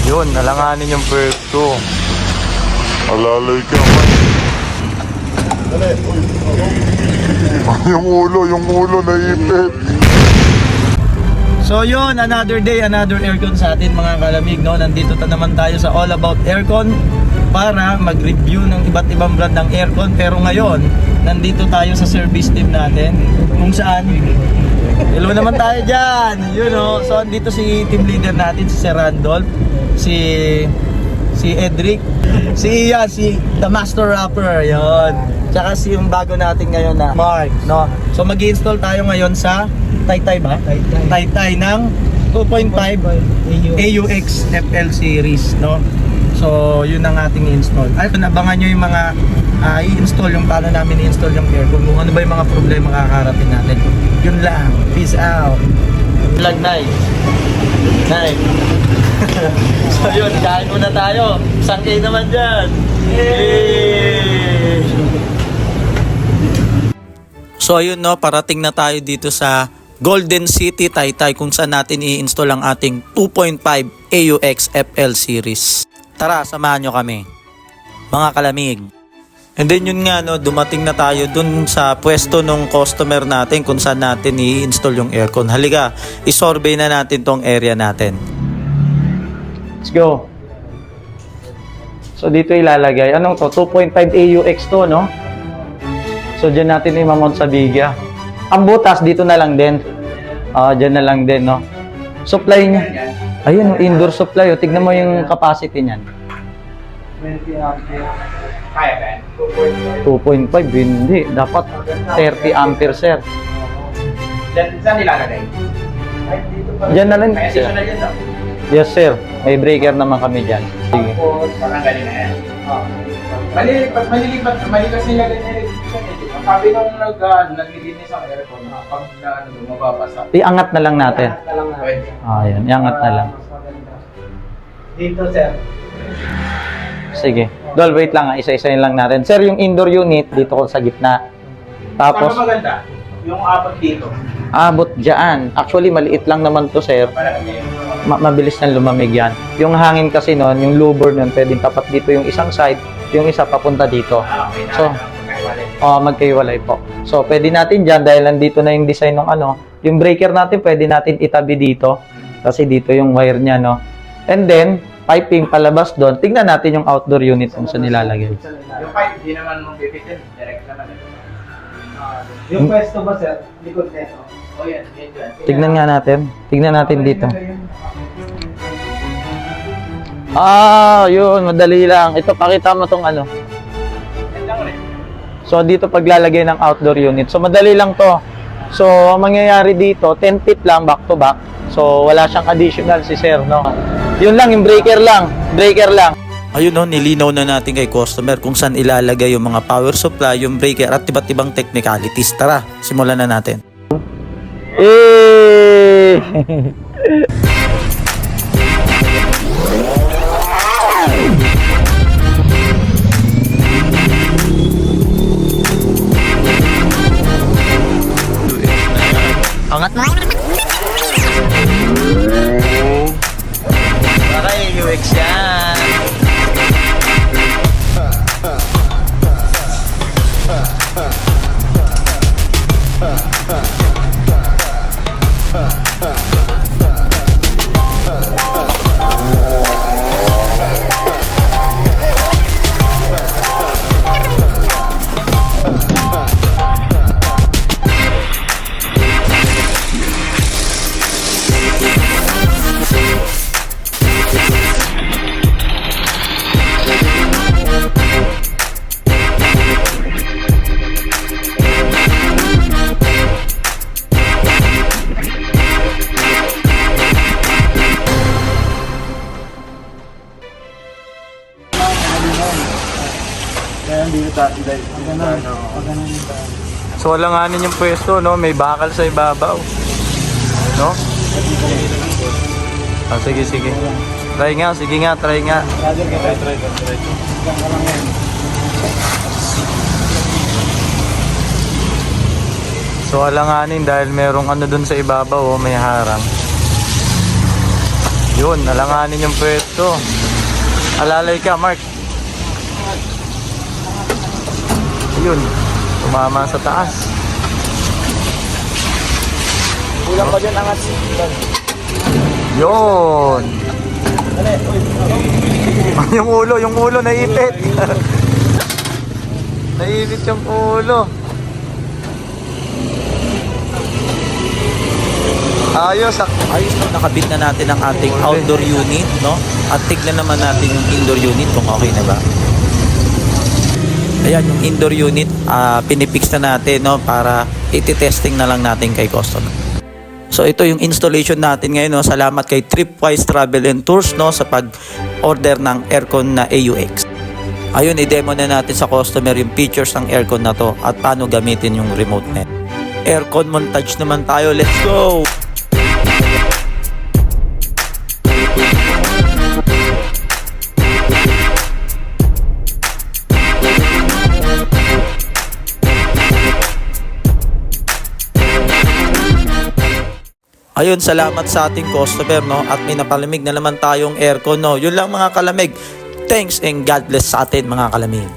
Yun, alanganin yung pwesto. Alalay ka man. Yung ulo naipit. So yun, another day, another aircon sa atin mga kalamig, no? Nandito naman tayo sa All About Aircon para mag-review ng iba't ibang brand ng aircon. Pero ngayon, nandito tayo sa service team natin kung saan hello naman tayo dyan, you know. So andito si team leader natin, si Sir Randolph, si Edric, si Ian, si The Master Rapper, yun. Tsaka si yung bago natin ngayon na Mark, no? So mag-i-install tayo ngayon sa Taytay ba? Taytay ng 2.5 AUX FL series, no? So yun ang ating i-install. Ay, abangan nyo yung mga i-install, yung paano namin i-install yung aircon, kung ano ba yung mga problema kakarating natin. Yun lang. Peace out. Vlog night. So yun, kain muna tayo. Sangkay naman dyan. Yay! So ayun, no, parating na tayo dito sa Golden City, Taytay, kung saan natin i-install ang ating 2.5 AUX FL series. Tara, samahan nyo kami, mga kalamig. And then yun nga, no, dumating na tayo dun sa pwesto ng customer natin kung saan natin i-install yung aircon. Halika, i-survey na natin tong area natin. Let's go. So dito ilalagay, anong to? 2.5 AUX to, no? So dyan natin i-mount sa bigya. Ang butas dito na lang din. Dyan na lang din, no? Supply niya. Ayun, indoor supply. Tignan mo yung capacity niyan. 20 ampere. Kaya ba? 2.5, hindi. Dapat 30 ampere, sir. Saan nilalagay? Dyan na lang. May additional yan daw. Yes, sir. May breaker naman kami dyan. Sige. Tapos, parang galing na yan. Malikas nila ganyan. Sabi nung naglilinis ang aircon, pag mababasa. Iangat na lang natin. Pwede. Ayan, iangat na lang. Dito, sir. Sige. Dol, wait lang, isa-isayin lang natin. Sir, yung indoor unit, dito ko sa gitna. Tapos, Saan maganda? Yung apat dito. abot dyan. Actually, maliit lang naman to, sir. Mabilis na lumamig yan. Yung hangin kasi nun, yung louver nun, pwedeng tapat dito yung isang side, yung isa papunta dito. Okay, So, magkaiwalay po. So, pwede natin dyan, dahil nandito na yung design ng yung breaker natin, pwede natin itabi dito. Kasi dito yung wire niya, no? And then, piping palabas doon. Tignan natin yung outdoor unit kung saan nilalagay. Yung pipe, di naman mong bibitin. Direct naman. Yung pwesto ba, sir? Likod neto. Oh, yan. Tignan nga natin. Tignan natin dito. Yun. Madali lang. Ito, pakita mo tong So, dito paglalagay ng outdoor unit. So, madali lang to. So, ang mangyayari dito, 10 feet lang back to back. So, wala siyang additional si sir, no? Yun lang, yung breaker lang. Breaker lang. Ayun, no, nilinaw na natin kay customer kung saan ilalagay yung mga power supply, yung breaker, at iba't ibang technicalities. Tara, simulan na natin. Angat na. Okay, UX yan. So alanganin yung pwesto, no? May bakal sa ibabaw, no? Sige. Try nga, try nga. So alanganin dahil merong dun sa ibabaw, may harang. Yun, nalanganin yung pwesto. Alalay ka, Mark. Yun, tumama sa taas. Kulang pa dyan angat. Yun. yung ulo naipit. Naipit yung ulo. Ayos na nakabit na natin ang ating outdoor unit, no? At tignan naman natin yung indoor unit kung okay na ba. Ayan, yung indoor unit, pinipix na natin, no? Para iti-testing na lang natin kay customer. So ito yung installation natin ngayon, no? Salamat kay Tripwise Travel and Tours, no? Sa pag-order ng aircon na AUX. Ayun, i-demo na natin sa customer yung features ng aircon na to at paano gamitin yung remote net. Aircon montage naman tayo, let's go! Ayun, salamat sa ating customer, no? At may napalamig na naman tayong aircon, no? Yun lang mga kalamig. Thanks and God bless sa atin mga kalamig.